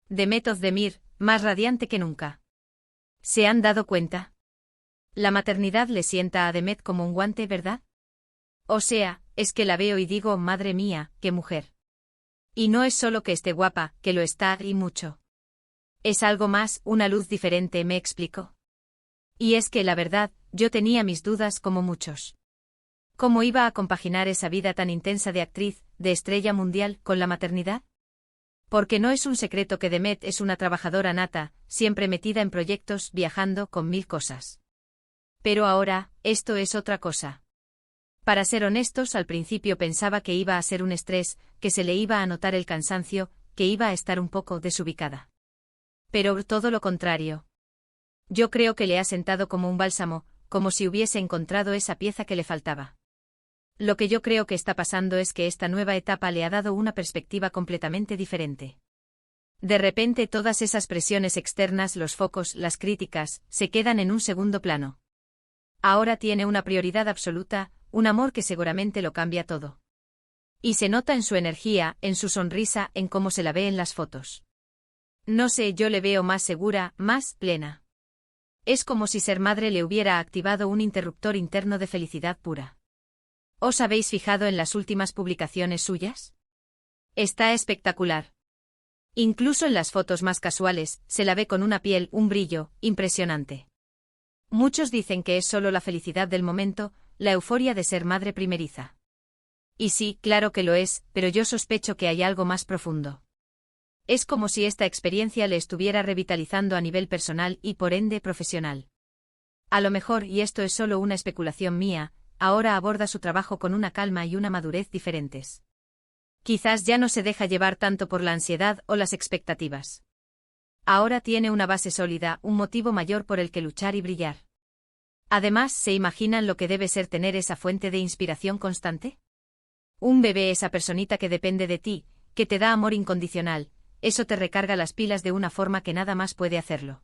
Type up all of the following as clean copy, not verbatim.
Demet Özdemir, más radiante que nunca. ¿Se han dado cuenta? La maternidad le sienta a Demet como un guante, ¿verdad? O sea, es que la veo y digo, madre mía, qué mujer. Y no es solo que esté guapa, que lo está y mucho. Es algo más, una luz diferente, me explico. Y es que la verdad, yo tenía mis dudas como muchos. ¿Cómo iba a compaginar esa vida tan intensa de actriz, de estrella mundial, con la maternidad? Porque no es un secreto que Demet es una trabajadora nata, siempre metida en proyectos, viajando con 1000 cosas. Pero ahora, esto es otra cosa. Para ser honestos, al principio pensaba que iba a ser un estrés, que se le iba a notar el cansancio, que iba a estar un poco desubicada. Pero todo lo contrario. Yo creo que le ha sentado como un bálsamo, como si hubiese encontrado esa pieza que le faltaba. Lo que yo creo que está pasando es que esta nueva etapa le ha dado una perspectiva completamente diferente. De repente todas esas presiones externas, los focos, las críticas, se quedan en un segundo plano. Ahora tiene una prioridad absoluta, un amor que seguramente lo cambia todo. Y se nota en su energía, en su sonrisa, en cómo se la ve en las fotos. No sé, yo le veo más segura, más plena. Es como si ser madre le hubiera activado un interruptor interno de felicidad pura. ¿Os habéis fijado en las últimas publicaciones suyas? Está espectacular. Incluso en las fotos más casuales, se la ve con una piel, un brillo, impresionante. Muchos dicen que es solo la felicidad del momento, la euforia de ser madre primeriza. Y sí, claro que lo es, pero yo sospecho que hay algo más profundo. Es como si esta experiencia le estuviera revitalizando a nivel personal y por ende profesional. A lo mejor, y esto es solo una especulación mía, ahora aborda su trabajo con una calma y una madurez diferentes. Quizás ya no se deja llevar tanto por la ansiedad o las expectativas. Ahora tiene una base sólida, un motivo mayor por el que luchar y brillar. Además, ¿se imaginan lo que debe ser tener esa fuente de inspiración constante? Un bebé, esa personita que depende de ti, que te da amor incondicional, eso te recarga las pilas de una forma que nada más puede hacerlo.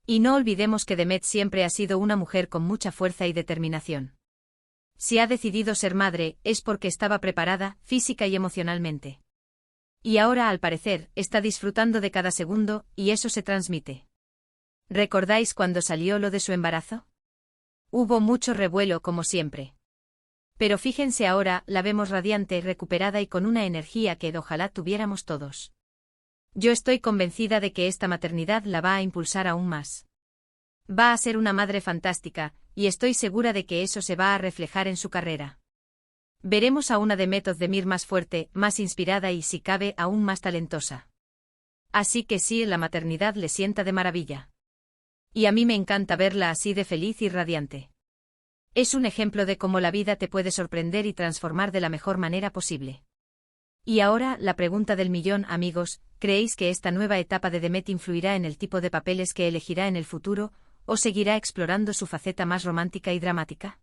Y no olvidemos que Demet siempre ha sido una mujer con mucha fuerza y determinación. Si ha decidido ser madre, es porque estaba preparada, física y emocionalmente. Y ahora, al parecer, está disfrutando de cada segundo, y eso se transmite. ¿Recordáis cuando salió lo de su embarazo? Hubo mucho revuelo, como siempre. Pero fíjense ahora, la vemos radiante, recuperada y con una energía que ojalá tuviéramos todos. Yo estoy convencida de que esta maternidad la va a impulsar aún más. Va a ser una madre fantástica, y estoy segura de que eso se va a reflejar en su carrera. Veremos a una Demet Özdemir más fuerte, más inspirada y, si cabe, aún más talentosa. Así que sí, la maternidad le sienta de maravilla. Y a mí me encanta verla así de feliz y radiante. Es un ejemplo de cómo la vida te puede sorprender y transformar de la mejor manera posible. Y ahora, la pregunta del millón, amigos, ¿creéis que esta nueva etapa de Demet influirá en el tipo de papeles que elegirá en el futuro, o seguirá explorando su faceta más romántica y dramática?